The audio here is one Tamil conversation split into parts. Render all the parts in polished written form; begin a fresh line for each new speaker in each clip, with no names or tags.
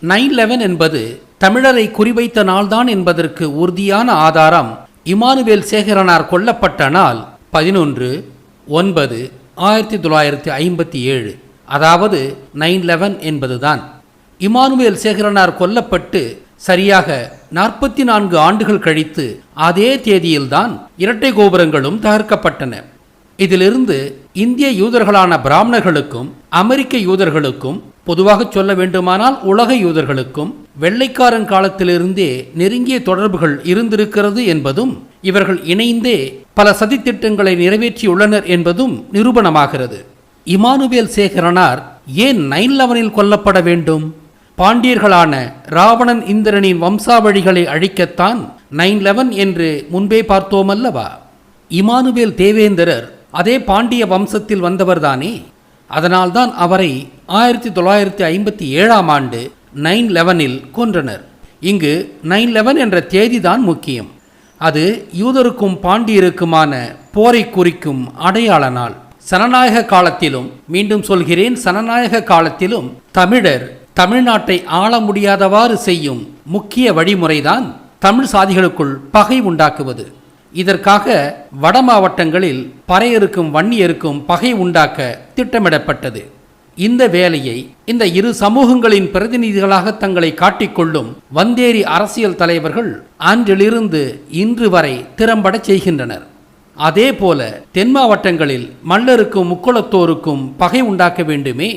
9/11 என்பது தமிழரை குறிவைத்த நாள்தான் என்பதற்கு உறுதியான ஆதாரம் இமானுவேல் சேகரனார் கொல்லப்பட்ட நாள் 11/9/1957, அதாவது 9/11 என்பதுதான். இமானுவேல் சேகரனார் கொல்லப்பட்டு சரியாக 44 ஆண்டுகள் கழித்து அதே தேதியில்தான் இரட்டை கோபுரங்களும் தகர்க்கப்பட்டன. இதிலிருந்து இந்திய யூதர்களான பிராமணர்களுக்கும் அமெரிக்க யூதர்களுக்கும், பொதுவாக சொல்ல வேண்டுமானால் உலக யூதர்களுக்கும் வெள்ளைக்காரன் காலத்திலிருந்தே நெருங்கிய தொடர்புகள் இருந்திருக்கிறது என்பதும், இவர்கள் இணைந்தே பல சதித்திட்டங்களை நிறைவேற்றியுள்ளனர் என்பதும் நிரூபணமாகிறது. இமானுவேல் சேகரனார் ஏன் 9/11 கொல்லப்பட வேண்டும்? பாண்டியர்களான ராவணன் இந்திரனின் வம்சாவழிகளை அழிக்கத்தான் 9/11 என்று முன்பே பார்த்தோமல்லவா? இமானுவேல் தேவேந்திரர் அதே பாண்டிய வம்சத்தில் வந்தவர்தானே. அதனால்தான் அவரை 1957ஆம் ஆண்டு 9/11 கொன்றனர். இங்கு 9/11 என்ற தேதிதான் முக்கியம். அது யூதருக்கும் பாண்டியருக்குமான போரை குறிக்கும் அடையாள நாள். சனநாயக காலத்திலும், மீண்டும் சொல்கிறேன், சனநாயக காலத்திலும் தமிழர் தமிழ்நாட்டை ஆள முடியாதவாறு செய்யும் முக்கிய வழிமுறைதான் தமிழ் சாதிகளுக்குள் பகை உண்டாக்குவது. இதற்காக வட மாவட்டங்களில் பறையருக்கும் வன்னியருக்கும் பகை உண்டாக்க திட்டமிடப்பட்டது. இந்த வேலையை இந்த இரு சமூகங்களின் பிரதிநிதிகளாக தங்களை காட்டிக்கொள்ளும் வந்தேரி அரசியல் தலைவர்கள் அன்றிலிருந்து இன்று வரை திறம்பட செய்கின்றனர். அதே போல தென் மாவட்டங்களில் மல்லருக்கும் முக்குளத்தோருக்கும் பகை உண்டாக்க வேண்டுமே.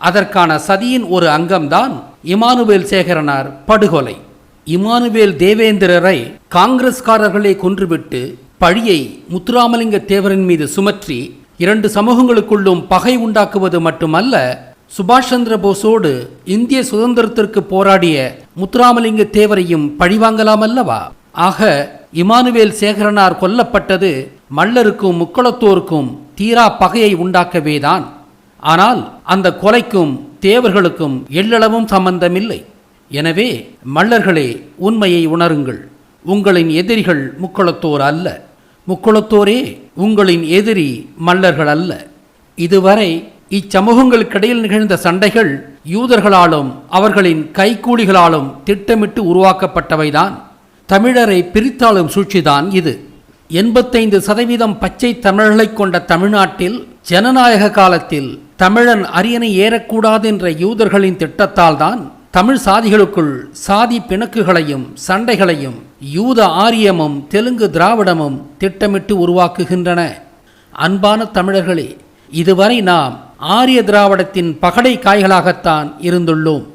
அதற்கான சதியின் ஒரு அங்கம்தான் இமானுவேல் சேகரனார் படுகொலை. இமானுவேல் தேவேந்திரரை காங்கிரஸ்காரர்களை கொன்றுவிட்டு பழியை முத்துராமலிங்க தேவரின் மீது சுமற்றி இரண்டு சமூகங்களுக்குள்ளும் பகை உண்டாக்குவது மட்டுமல்ல, சுபாஷ் சந்திர போஸோடு இந்திய சுதந்திரத்திற்கு போராடிய முத்துராமலிங்க தேவரையும் பழிவாங்கலாம் அல்லவா? ஆக இமானுவேல் சேகரனார் கொல்லப்பட்டது மல்லருக்கும் முக்குளத்தோருக்கும் தீரா பகையை உண்டாக்கவேதான். ஆனால் அந்த கொலைக்கும் தேவர்களுக்கும் எள்ளளவும் சம்பந்தமில்லை. எனவே மல்லர்களே, உண்மையை உணருங்கள். உங்களின் எதிரிகள் முக்குளத்தோர் அல்ல, முக்குளத்தோரே உங்களின் எதிரி மல்லர்கள் அல்ல. இதுவரை இச்சமூகங்களுக்கிடையில் நிகழ்ந்த சண்டைகள் யூதர்களாலும் அவர்களின் கைக்கூலிகளாலும் திட்டமிட்டு உருவாக்கப்பட்டவைதான். தமிழரை பிரித்தாளும் சூழ்ச்சிதான் இது. 85% பச்சை தமிழர்களை கொண்ட தமிழ்நாட்டில் ஜனநாயக காலத்தில் தமிழன் அரியணை ஏறக்கூடாது என்ற யூதர்களின் திட்டத்தால் தான் தமிழ் சாதிகளுக்குள் சாதி பிணக்குகளையும் சண்டைகளையும் யூத ஆரியமும் தெலுங்கு திராவிடமும் திட்டமிட்டு உருவாக்குகின்றன. அன்பான தமிழர்களே, இதுவரை நாம் ஆரிய திராவிடத்தின் பகடை காய்களாகத்தான் இருந்துள்ளோம்.